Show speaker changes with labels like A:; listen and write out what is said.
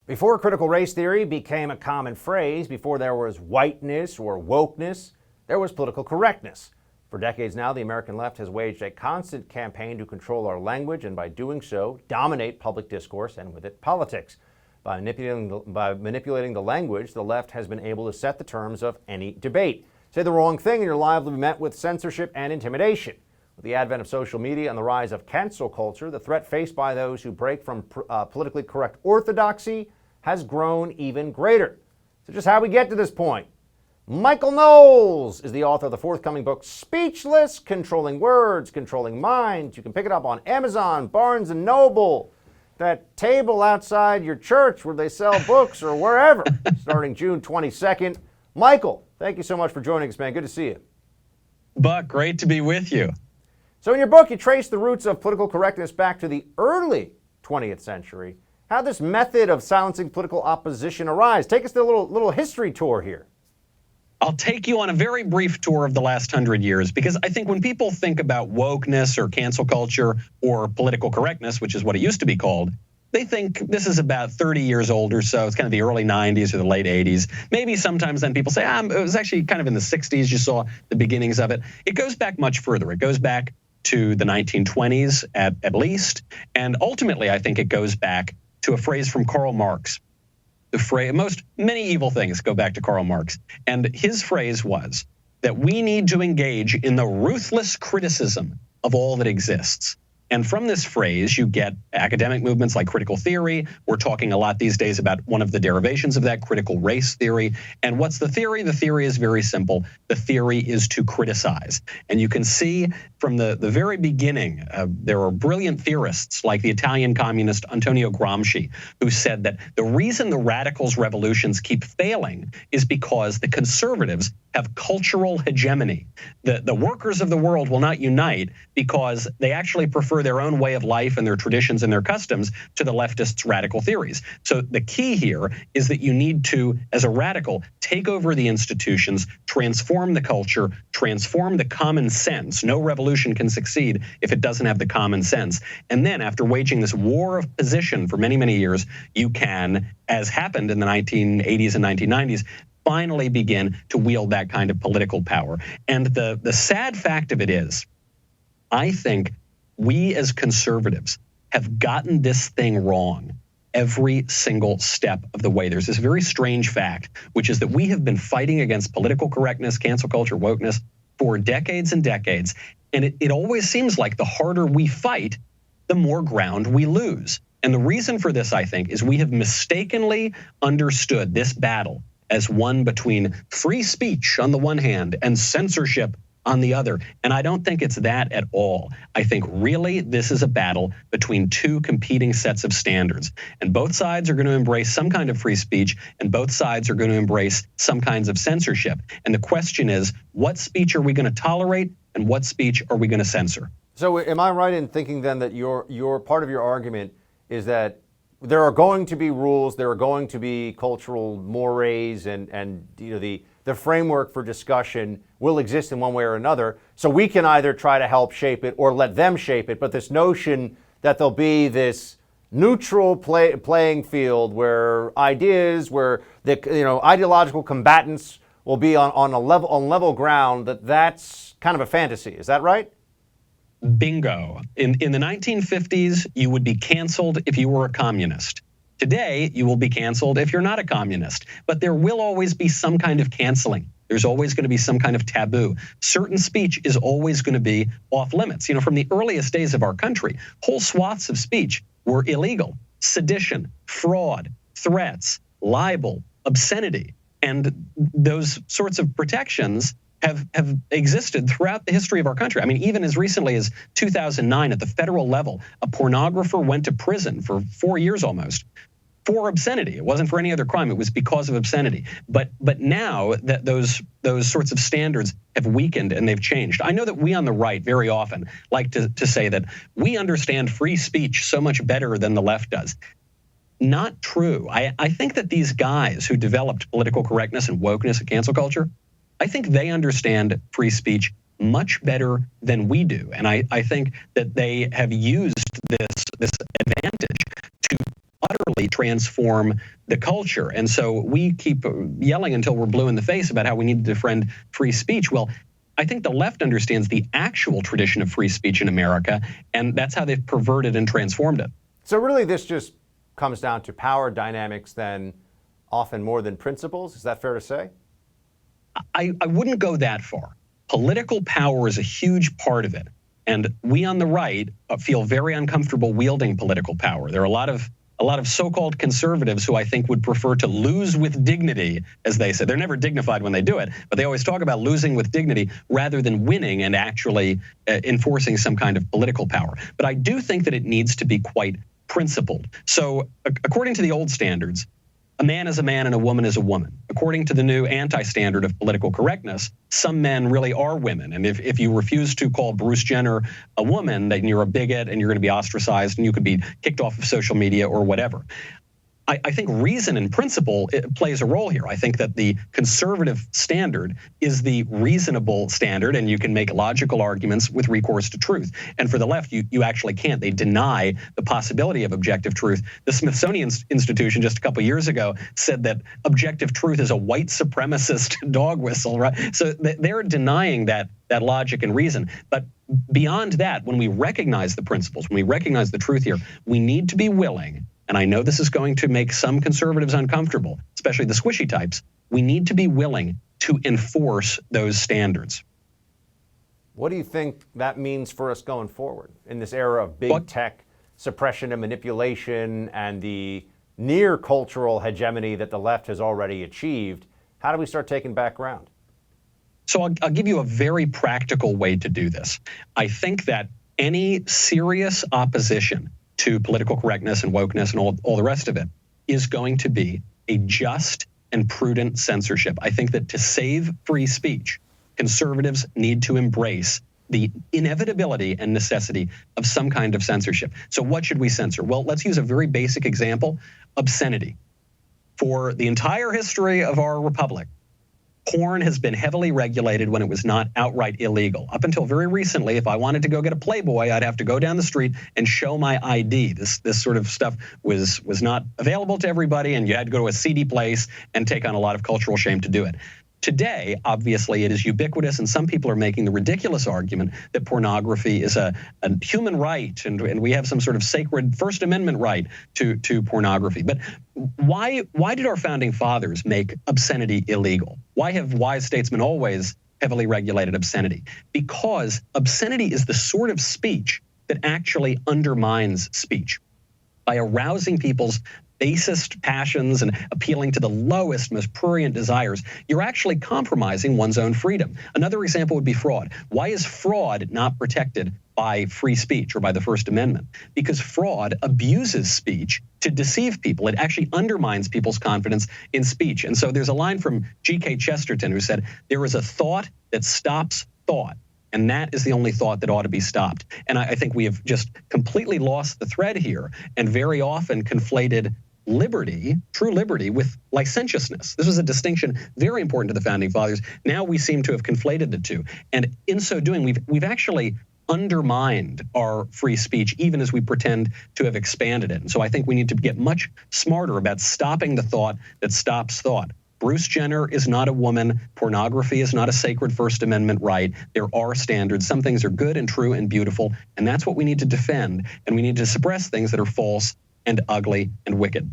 A: Before critical race theory became a common phrase, before there was whiteness or wokeness, there was political correctness. For decades now, the American left has waged a constant campaign to control our language and by doing so, dominate public discourse and with it, politics. By manipulating the language, the left has been able to set the terms of any debate. Say the wrong thing and you're liable to be met with censorship and intimidation. With the advent of social media and the rise of cancel culture, the threat faced by those who break from politically correct orthodoxy has grown even greater. So just how we get to this point. Michael Knowles is the author of the forthcoming book, Speechless, Controlling Words, Controlling Minds. You can pick it up on Amazon, Barnes & Noble, that table outside your church where they sell books or wherever, starting June 22nd. Michael, thank you so much for joining us, man. Good to see you.
B: Buck, great to be with you.
A: So in your book, you trace the roots of political correctness back to the early 20th century. How this method of silencing political opposition arise? Take us to a little history tour here.
B: I'll take you on a very brief tour of the last 100 years, because I think when people think about wokeness or cancel culture or political correctness, which is what it used to be called, they think this is about 30 years old or so. It's kind of the early 90s or the late 80s. Maybe sometimes then people say, it was actually kind of in the 60s you saw the beginnings of it. It goes back much further. It goes back to the 1920s at least. And ultimately, I think it goes back to a phrase from Karl Marx. The phrase, many evil things go back to Karl Marx. And his phrase was that we need to engage in the ruthless criticism of all that exists. And from this phrase, you get academic movements like critical theory. We're talking a lot these days about one of the derivations of that, critical race theory. And what's the theory? The theory is very simple. The theory is to criticize. And you can see from the very beginning, there are brilliant theorists like the Italian communist Antonio Gramsci, who said that the reason the radicals' revolutions keep failing is because the conservatives have cultural hegemony. The workers of the world will not unite because they actually prefer their own way of life and their traditions and their customs to the leftists' radical theories. So the key here is that you need to, as a radical, take over the institutions, transform the culture, transform the common sense. No revolution can succeed if it doesn't have the common sense. And then after waging this war of position for many, many years, you can, as happened in the 1980s and 1990s, finally begin to wield that kind of political power. And the sad fact of it is, I think we as conservatives have gotten this thing wrong every single step of the way. There's this very strange fact, which is that we have been fighting against political correctness, cancel culture, wokeness for decades and decades. And it always seems like the harder we fight, the more ground we lose. And the reason for this, I think, is we have mistakenly understood this battle as one between free speech on the one hand and censorship on the other. And I don't think it's that at all. I think really this is a battle between two competing sets of standards. And both sides are going to embrace some kind of free speech, and both sides are going to embrace some kinds of censorship. And the question is, what speech are we going to tolerate and what speech are we going to censor?
A: So am I right in thinking then that your part of your argument is that there are going to be rules, there are going to be cultural mores, and the framework for discussion will exist in one way or another. So we can either try to help shape it or let them shape it. But this notion that there'll be this neutral playing field where ideas, where the ideological combatants will be on level ground, that's kind of a fantasy. Is that right?
B: Bingo. In the 1950s, you would be canceled if you were a communist. Today, you will be canceled if you're not a communist. But there will always be some kind of canceling. There's always going to be some kind of taboo. Certain speech is always going to be off limits. From the earliest days of our country, whole swaths of speech were illegal. Sedition, fraud, threats, libel, obscenity. And those sorts of protections have existed throughout the history of our country. I mean, even as recently as 2009 at the federal level, a pornographer went to prison for 4 years almost for obscenity. It wasn't for any other crime. It was because of obscenity. But now that those sorts of standards have weakened and they've changed. I know that we on the right very often like to say that we understand free speech so much better than the left does. Not true. I think that these guys who developed political correctness and wokeness and cancel culture, I think they understand free speech much better than we do. And I think that they have used this advantage to utterly transform the culture. And so we keep yelling until we're blue in the face about how we need to defend free speech. Well, I think the left understands the actual tradition of free speech in America, and that's how they've perverted and transformed it.
A: So really this just comes down to power dynamics then, often more than principles. Is that fair to say?
B: I wouldn't go that far. Political power is a huge part of it. And we on the right feel very uncomfortable wielding political power. There are a lot of so-called conservatives who I think would prefer to lose with dignity, as they say. They're never dignified when they do it, but they always talk about losing with dignity rather than winning and actually enforcing some kind of political power. But I do think that it needs to be quite principled. So according to the old standards, a man is a man and a woman is a woman. According to the new anti-standard of political correctness, some men really are women. And if you refuse to call Bruce Jenner a woman, then you're a bigot and you're going to be ostracized and you could be kicked off of social media or whatever. I think reason and principle plays a role here. I think that the conservative standard is the reasonable standard, and you can make logical arguments with recourse to truth. And for the left, you actually can't. They deny the possibility of objective truth. The Smithsonian Institution just a couple years ago said that objective truth is a white supremacist dog whistle, right? So they're denying that logic and reason. But beyond that, when we recognize the principles, when we recognize the truth here, we need to be willing. And I know this is going to make some conservatives uncomfortable, especially the squishy types. We need to be willing to enforce those standards.
A: What do you think that means for us going forward in this era of big tech suppression and manipulation and the near cultural hegemony that the left has already achieved? How do we start taking back ground?
B: So I'll give you a very practical way to do this. I think that any serious opposition to political correctness and wokeness and all the rest of it is going to be a just and prudent censorship. I think that to save free speech, conservatives need to embrace the inevitability and necessity of some kind of censorship. So what should we censor? Well, let's use a very basic example: obscenity. For the entire history of our republic, porn has been heavily regulated when it was not outright illegal. Up until very recently, if I wanted to go get a Playboy, I'd have to go down the street and show my ID. This sort of stuff was not available to everybody, and you had to go to a seedy place and take on a lot of cultural shame to do it. Today, obviously, it is ubiquitous, and some people are making the ridiculous argument that pornography is a human right, and we have some sort of sacred First Amendment right to pornography. But why did our founding fathers make obscenity illegal? Why have wise statesmen always heavily regulated obscenity? Because obscenity is the sort of speech that actually undermines speech. By arousing people's basest passions and appealing to the lowest, most prurient desires, you're actually compromising one's own freedom. Another example would be fraud. Why is fraud not protected by free speech or by the First Amendment? Because fraud abuses speech to deceive people. It actually undermines people's confidence in speech. And so there's a line from G.K. Chesterton who said, "There is a thought that stops thought, and that is the only thought that ought to be stopped." And I think we have just completely lost the thread here and very often conflated liberty, true liberty, with licentiousness. This was a distinction very important to the founding fathers. Now we seem to have conflated the two. And in so doing, we've actually undermined our free speech, even as we pretend to have expanded it. And so I think we need to get much smarter about stopping the thought that stops thought. Bruce Jenner is not a woman. Pornography is not a sacred First Amendment right. There are standards. Some things are good and true and beautiful, and that's what we need to defend. And we need to suppress things that are false and ugly and wicked.